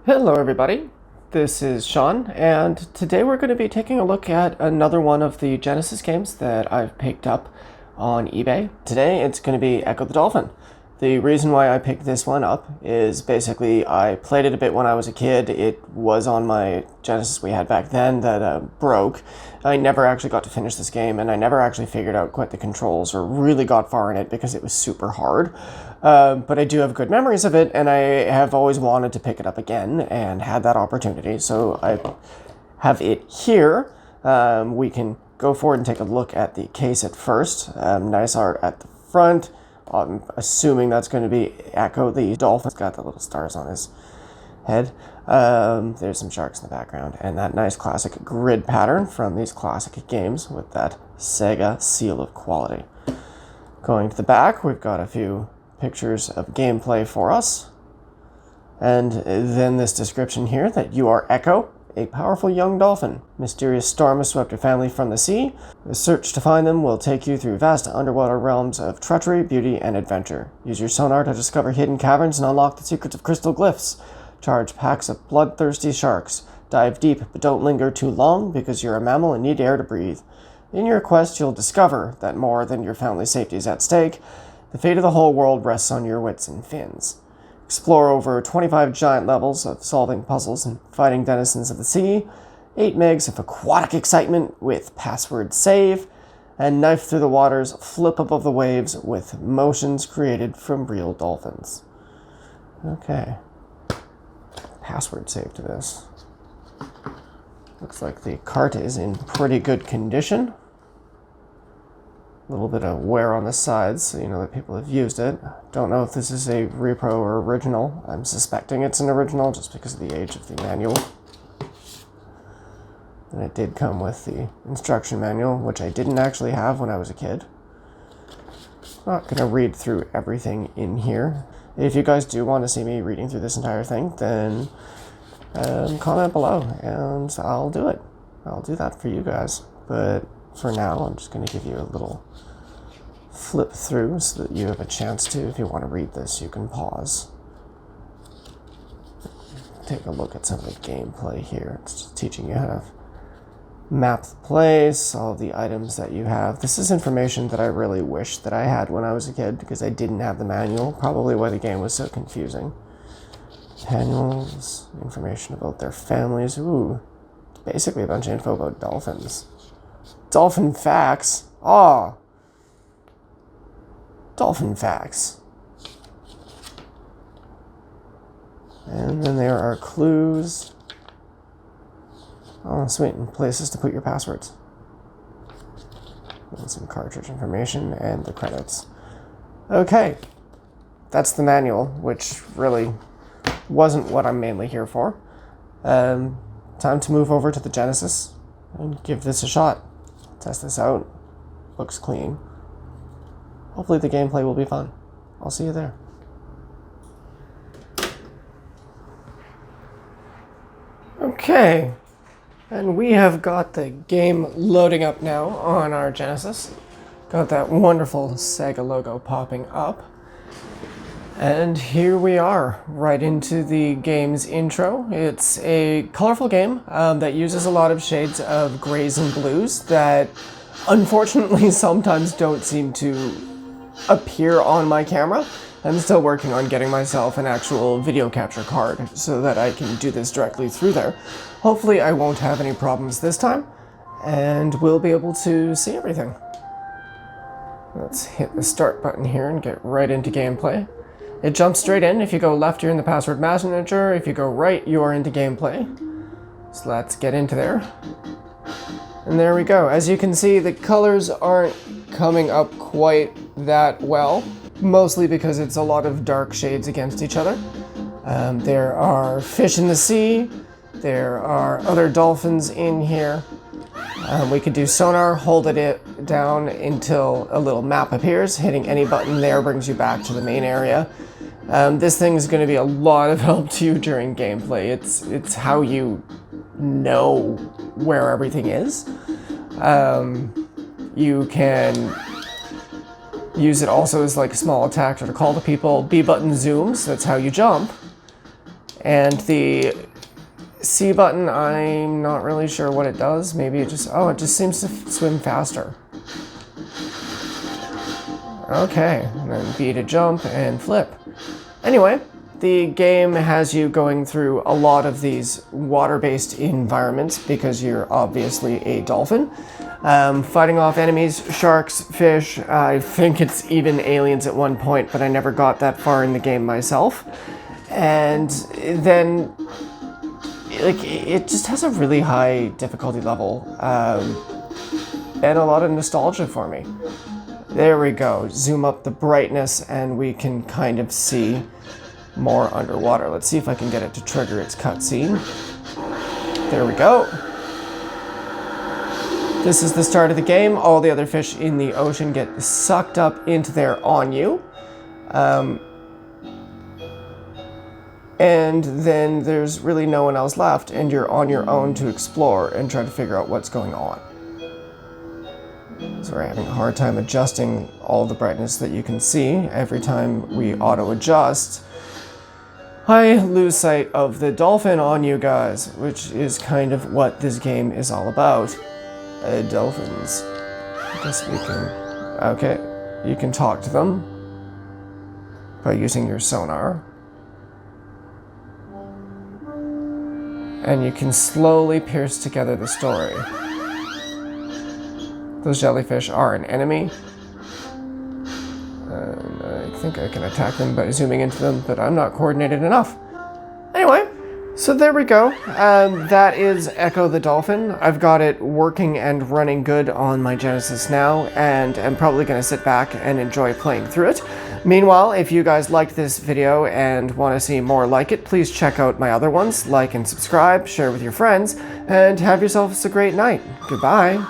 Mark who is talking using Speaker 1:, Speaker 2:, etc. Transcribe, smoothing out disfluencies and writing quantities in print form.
Speaker 1: Hello everybody, this is Sean, and today we're going to be taking a look at another one of the Genesis games that I've picked up on eBay. Today it's going to be Ecco the Dolphin. The reason why I picked this one up is basically I played it a bit when I was a kid. It was on my Genesis we had back then that broke. I never actually got to finish this game, and I never actually figured out quite the controls or really got far in it because it was super hard. But I do have good memories of it, and I have always wanted to pick it up again and had that opportunity. So I have it here. We can go forward and take a look at the case at first. Nice art at the front. I'm assuming that's going to be Ecco the Dolphin. It's got the little stars on his head. There's some sharks in the background, and that nice classic grid pattern from these classic games with that Sega seal of quality. Going to the back, we've got a few pictures of gameplay for us. And then this description here that you are Ecco, a powerful young dolphin. Mysterious storm has swept your family from the sea. The search to find them will take you through vast underwater realms of treachery, beauty, and adventure. Use your sonar to discover hidden caverns and unlock the secrets of crystal glyphs. Charge packs of bloodthirsty sharks. Dive deep, but don't linger too long because you're a mammal and need air to breathe. In your quest, you'll discover that more than your family's safety is at stake. The fate of the whole world rests on your wits and fins. Explore over 25 giant levels of solving puzzles and fighting denizens of the sea, 8 megs of aquatic excitement with password save, and knife through the waters, flip above the waves with motions created from real dolphins. Okay. Password save to this. Looks like the cart is in pretty good condition. A little bit of wear on the sides, so you know that people have used it. Don't know if this is a repro or original. I'm suspecting it's an original just because of the age of the manual. And it did come with the instruction manual, which I didn't actually have when I was a kid. Not going to read through everything in here. If you guys do want to see me reading through this entire thing, then comment below and I'll do it. I'll do that for you guys. But for now, I'm just going to give you a little flip through so that you have a chance to, if you want to read this, you can pause. Take a look at some of the gameplay here. It's just teaching you how to map the place, all of the items that you have. This is information that I really wish that I had when I was a kid because I didn't have the manual, probably why the game was so confusing. Manuals, information about their families. Ooh, it's basically a bunch of info about dolphins. Dolphin facts. Ah. Dolphin facts. And then there are clues. Oh, sweet. And places to put your passwords. And some cartridge information and the credits. Okay. That's the manual, which really wasn't what I'm mainly here for. Time to move over to the Genesis and give this a shot. Test this out. Looks clean. Hopefully the gameplay will be fun. I'll see you there. Okay. And we have got the game loading up now on our Genesis. Got that wonderful Sega logo popping up. And here we are, right into the game's intro. It's a colorful game that uses a lot of shades of grays and blues that unfortunately sometimes don't seem to appear on my camera. I'm still working on getting myself an actual video capture card so that I can do this directly through there. Hopefully I won't have any problems this time, and we'll be able to see everything. Let's hit the start button here and get right into gameplay. It jumps straight in. If you go left, you're in the password manager. If you go right, you are into gameplay. So let's get into there. And there we go. As you can see, the colors aren't coming up quite that well, mostly because it's a lot of dark shades against each other. There are fish in the sea. There are other dolphins in here. We could do sonar, hold it down until a little map appears. Hitting any button there brings you back to the main area. This thing is going to be a lot of help to you during gameplay. It's how you know where everything is. You can use it also as like a small attack or to call to people. B button zooms, that's how you jump. And the C button, I'm not really sure what it does. Maybe it just, oh, it just seems to swim faster. Okay, and then B to jump and flip. Anyway, the game has you going through a lot of these water-based environments because you're obviously a dolphin. Fighting off enemies, sharks, fish, I think it's even aliens at one point, but I never got that far in the game myself. And then, like, it just has a really high difficulty level, and a lot of nostalgia for me. There we go. Zoom up the brightness and we can kind of see more underwater. Let's see if I can get it to trigger its cutscene. There we go. This is the start of the game. All the other fish in the ocean get sucked up into there on you. And then there's really no one else left and you're on your own to explore and try to figure out what's going on. So we're having a hard time adjusting all the brightness that you can see. Every time we auto-adjust, I lose sight of the dolphin on you guys, which is kind of what this game is all about. Dolphins. I guess we can... Okay, you can talk to them by using your sonar. And you can slowly pierce together the story. Those jellyfish are an enemy. And I think I can attack them by zooming into them, but I'm not coordinated enough. Anyway, so there we go. That is Ecco the Dolphin. I've got it working and running good on my Genesis now, and I'm probably going to sit back and enjoy playing through it. Meanwhile, if you guys liked this video and want to see more like it, please check out my other ones, like and subscribe, share with your friends, and have yourselves a great night. Goodbye.